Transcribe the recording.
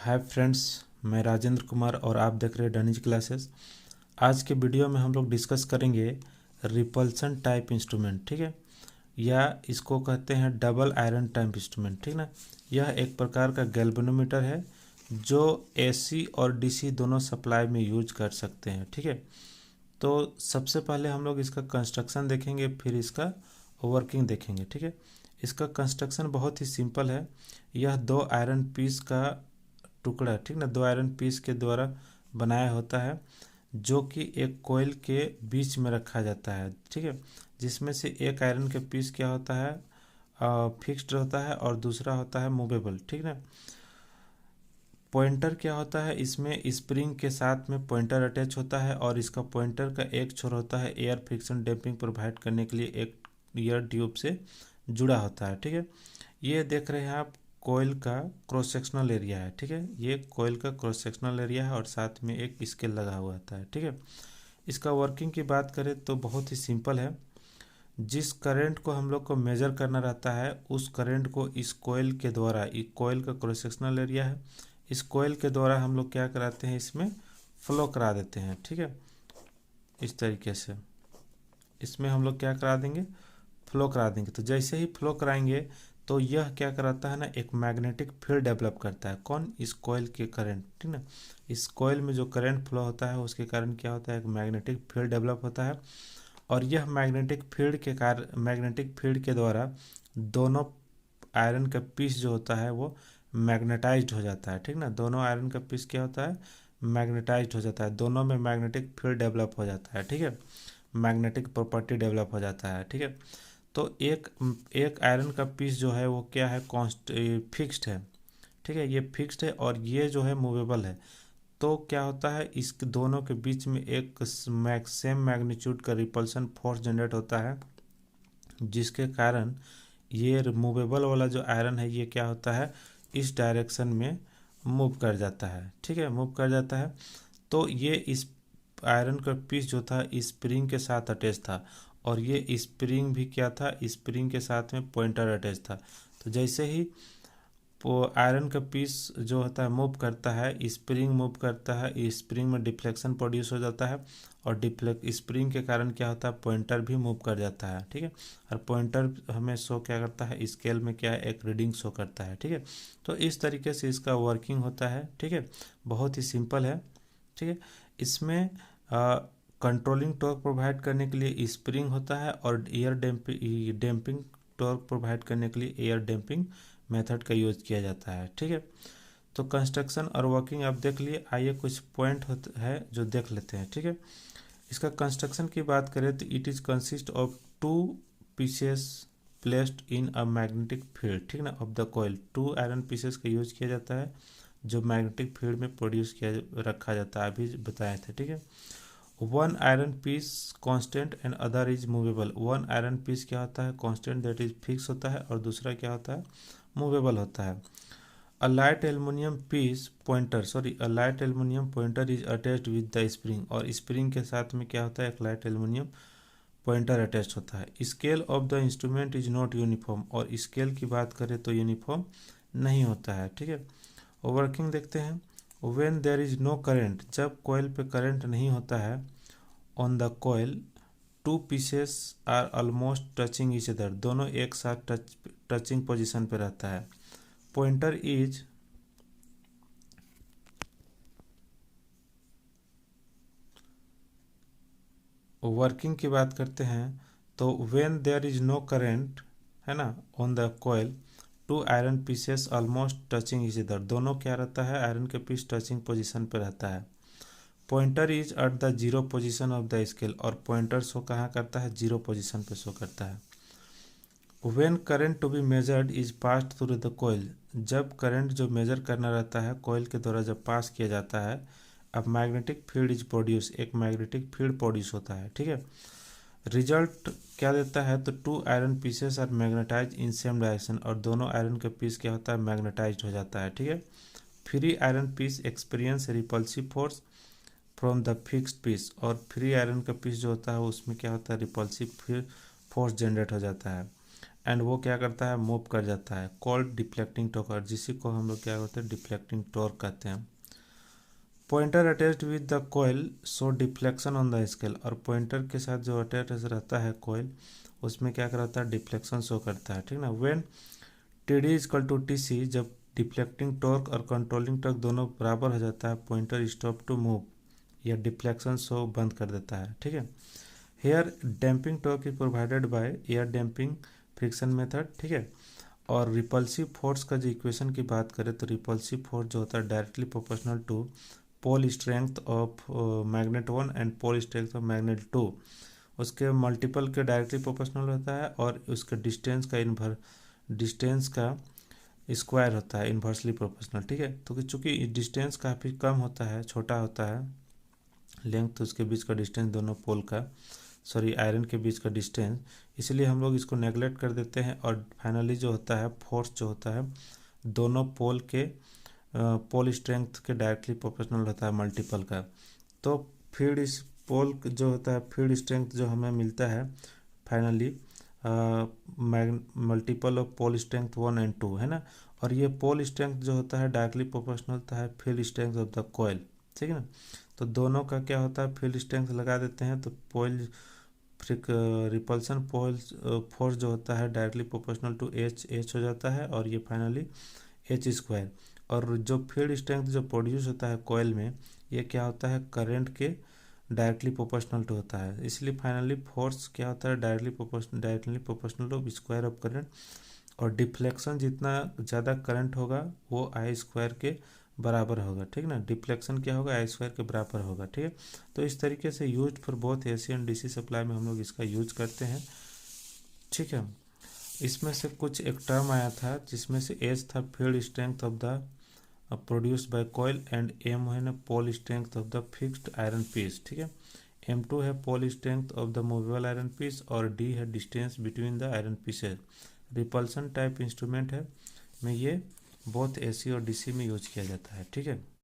Hi friends, मैं राजेंद्र कुमार और आप देख रहे हैं डनीज क्लासेस। आज के वीडियो में हम लोग डिस्कस करेंगे रिपल्सन टाइप इंस्ट्रूमेंट, ठीक है, या इसको कहते हैं डबल आयरन टाइप इंस्ट्रूमेंट, ठीक ना। यह एक प्रकार का गैल्वेनोमीटर है जो एसी और डीसी दोनों सप्लाई में यूज कर सकते हैं, ठीक है। तो सबसे पहले हम लोग इसका कंस्ट्रक्शन देखेंगे, फिर इसका वर्किंग देखेंगे, ठीक है। इसका कंस्ट्रक्शन बहुत ही सिंपल है। यह दो आयरन पीस का टुकड़ा, ठीक ना, दो आयरन पीस के द्वारा बनाया होता है, जो कि एक कोयल के बीच में रखा जाता है, ठीक है। जिसमें से एक आयरन के पीस क्या होता है, फिक्स्ड होता है और दूसरा होता है मूवेबल, ठीक ना। पॉइंटर क्या होता है, इसमें स्प्रिंग के साथ में पॉइंटर अटैच होता है और इसका पॉइंटर का एक छोर होता है एयर फ्रिक्शन डैम्पिंग प्रोवाइड करने के लिए एक एयर ट्यूब से जुड़ा होता है, ठीक है। ये देख रहे हैं आप, कोयल का क्रॉस सेक्शनल एरिया है, ठीक है। ये कोयल का क्रॉस सेक्शनल एरिया है और साथ में एक स्केल लगा हुआ होता है, ठीक है। इसका वर्किंग की बात करें तो बहुत ही सिंपल है। जिस करंट को हम लोग को मेजर करना रहता है, उस करंट को इस कोयल के द्वारा, ये कोयल का क्रॉस सेक्शनल एरिया है, इस कोयल के द्वारा हम लोग क्या कराते हैं, इसमें फ्लो करा देते हैं, ठीक है। इस तरीके से इसमें हम लोग क्या करा देंगे, फ्लो करा देंगे। तो जैसे ही फ्लो कराएंगे तो यह क्या कराता है ना, एक मैग्नेटिक फील्ड डेवलप करता है। कौन? इस कोयल के करंट, ठीक ना। इस कोयल में जो करंट फ्लो होता है उसके कारण क्या होता है, एक मैग्नेटिक फील्ड डेवलप होता है और यह मैग्नेटिक फील्ड के द्वारा दोनों आयरन का पीस जो होता है वो मैग्नेटाइज्ड हो जाता है, ठीक ना। दोनों आयरन का पीस क्या होता है, मैग्नेटाइज्ड हो जाता है, दोनों में मैग्नेटिक फील्ड डेवलप हो जाता है, ठीक है। मैग्नेटिक प्रॉपर्टी डेवलप हो जाता है, ठीक है। तो एक एक आयरन का पीस जो है वो क्या है, फिक्स्ड है, ठीक है। ये फिक्स्ड है और ये जो है मूवेबल है। तो क्या होता है, इस दोनों के बीच में एक सेम मैग्नीट्यूड का रिपल्सन फोर्स जनरेट होता है, जिसके कारण ये मूवेबल वाला जो आयरन है ये क्या होता है, इस डायरेक्शन में मूव कर जाता है, ठीक है, मूव कर जाता है। तो ये इस आयरन का पीस जो था स्प्रिंग के साथ अटैच था और ये स्प्रिंग भी क्या था, स्प्रिंग के साथ में पॉइंटर अटैच था। तो जैसे ही आयरन का पीस जो होता है मूव करता है, स्प्रिंग मूव करता है, स्प्रिंग में डिफ्लेक्शन प्रोड्यूस हो जाता है और स्प्रिंग के कारण क्या होता है, पॉइंटर भी मूव कर जाता है, ठीक है। और पॉइंटर हमें शो क्या करता है, स्केल में क्या है, एक रीडिंग शो करता है, ठीक है। तो इस तरीके से इसका वर्किंग होता है, ठीक है। बहुत ही सिंपल है, ठीक है। इसमें कंट्रोलिंग टॉर्क प्रोवाइड करने के लिए स्प्रिंग होता है और एयर डैम्पिंग टॉर्क प्रोवाइड करने के लिए एयर डैम्पिंग मेथड का यूज किया जाता है, ठीक है। तो कंस्ट्रक्शन और वर्किंग आप देख लिए, आइए कुछ पॉइंट है जो देख लेते हैं, ठीक है। इसका कंस्ट्रक्शन की बात करें तो it is consist of two pieces placed in a magnetic field, ठीक ना, of the coil. Two iron pieces का यूज किया जाता है जो मैग्नेटिक फील्ड में प्रोड्यूस किया रखा जाता है, अभी बताए थे, ठीक है। One iron piece constant and other is movable. One iron piece क्या होता है, कांस्टेंट दैट इज फिक्स होता है और दूसरा क्या होता है, मूवेबल होता है। A light aluminium piece pointer a light aluminium pointer is attached with the spring, और स्प्रिंग के साथ में क्या होता है, एक लाइट एल्युमिनियम पॉइंटर अटैच होता है। Scale of the instrument is not uniform, और स्केल की बात करें तो यूनिफॉर्म नहीं होता है, ठीक है। वर्किंग देखते हैं। When there is no current, जब कोयल पे करंट नहीं होता है, on the coil two pieces are almost touching each other, दोनों एक साथ टचिंग पोजीशन पे रहता है। पॉइंटर इज वर्किंग की बात करते हैं तो when there is no current, है ना, on the coil two iron pieces almost touching each other, दोनों क्या रहता है, आयरन के पीस टचिंग पोजीशन पे रहता है। Pointer is at the zero position of the scale, और पॉइंटर शो कहाँ करता है, जीरो पोजीशन पे शो करता है। When current to be measured is passed through the coil, जब करंट जो मेजर करना रहता है कोयल के द्वारा जब पास किया जाता है, अब मैग्नेटिक फील्ड इज प्रोड्यूस, एक मैग्नेटिक फील्ड प्रोड्यूस होता है, ठीक है। रिजल्ट क्या देता है, तो two iron pieces are magnetise in same direction, और दोनों आयरन के पीस क्या होता है, मैग्नेटाइज हो जाता है, ठीक है। Free iron piece experience repulsive force from the fixed piece, और फ्री आयरन का पीस जो होता है उसमें क्या होता है, रिपल्सिव फोर्स जनरेट हो जाता है। एंड वो क्या करता है, मूव कर जाता है, कॉल्ड डिफ्लेक्टिंग टॉर्क, जिसी को हम लोग क्या कहते हैं, डिफ्लेक्टिंग टॉर्क कहते हैं। Pointer attached with the coil show deflection on the scale, और पॉइंटर के साथ जो अटैच रहता है कॉइल, उसमें क्या करता है, डिफ्लेक्शन शो करता है, ठीक ना। When T D equal to T C, जब डिफ्लेक्टिंग टॉर्क और कंट्रोलिंग टॉर्क दोनों बराबर हो जाता है, पॉइंटर स्टॉप टू मूव, या डिफ्लेक्शन शो बंद कर देता है, ठीक है। Here damping torque is provided by air damping friction method, ठीक है। और रिपल्सिव फोर्स का जो इक्वेशन की बात करें तो रिपल्सिव फोर्स जो होता है directly proportional to pole strength of magnet 1 and pole strength of magnet 2, उसके मल्टीपल के डायरेक्टली प्रोपोर्शनल होता है, और उसके डिस्टेंस का स्क्वायर होता है इन्वर्सली प्रोपोर्शनल, ठीक है। तो चूंकि डिस्टेंस काफ़ी कम होता है, छोटा होता है लेंथ, तो उसके बीच का डिस्टेंस दोनों पोल का, सॉरी आयरन के बीच का डिस्टेंस, इसलिए हम लोग इसको नेगलेक्ट कर देते हैं, और फाइनली जो होता है फोर्स जो होता है दोनों पोल के पोल स्ट्रेंथ के डायरेक्टली प्रोपोर्शनल होता है मल्टीपल का। तो फील्ड इस पोल जो होता है, फील्ड स्ट्रेंथ जो हमें मिलता है finally multiple of pole strength 1 and 2, है ना। और ये पोल स्ट्रेंथ जो होता है डायरेक्टली प्रोपोर्शनल होता है field strength of the coil, ठीक है ना। तो दोनों का क्या होता है, फील्ड स्ट्रेंथ लगा देते हैं, तो पोल रिपल्सन पोल फोर्स जो होता है डायरेक्टली प्रोपोर्शनल टू एच हो जाता है, और ये फाइनली एच स्क्वायर। और जो फील्ड स्ट्रेंथ जो प्रोड्यूस होता है कॉइल में, ये क्या होता है, करंट के डायरेक्टली प्रोपोर्शनल टू होता है, इसलिए फाइनली फोर्स क्या होता है, directly proportional to square of current. और डिफ्लेक्शन जितना ज़्यादा करंट होगा वो आई स्क्वायर के बराबर होगा, ठीक ना। डिफ्लेक्शन क्या होगा, आई स्क्वायर के बराबर होगा, ठीक है। तो इस तरीके से use for both AC and DC supply में हम लोग इसका यूज करते हैं, ठीक है। इसमें से कुछ एक टर्म आया था जिसमें से एच था field strength of the produced by coil, and M है ना pole strength of the fixed iron piece, ठीक है। M2 है pole strength of the movable iron piece, और डी है distance between the iron pieces. Repulsion type instrument है में ये बोथ एसी और डीसी में यूज किया जाता है, ठीक है।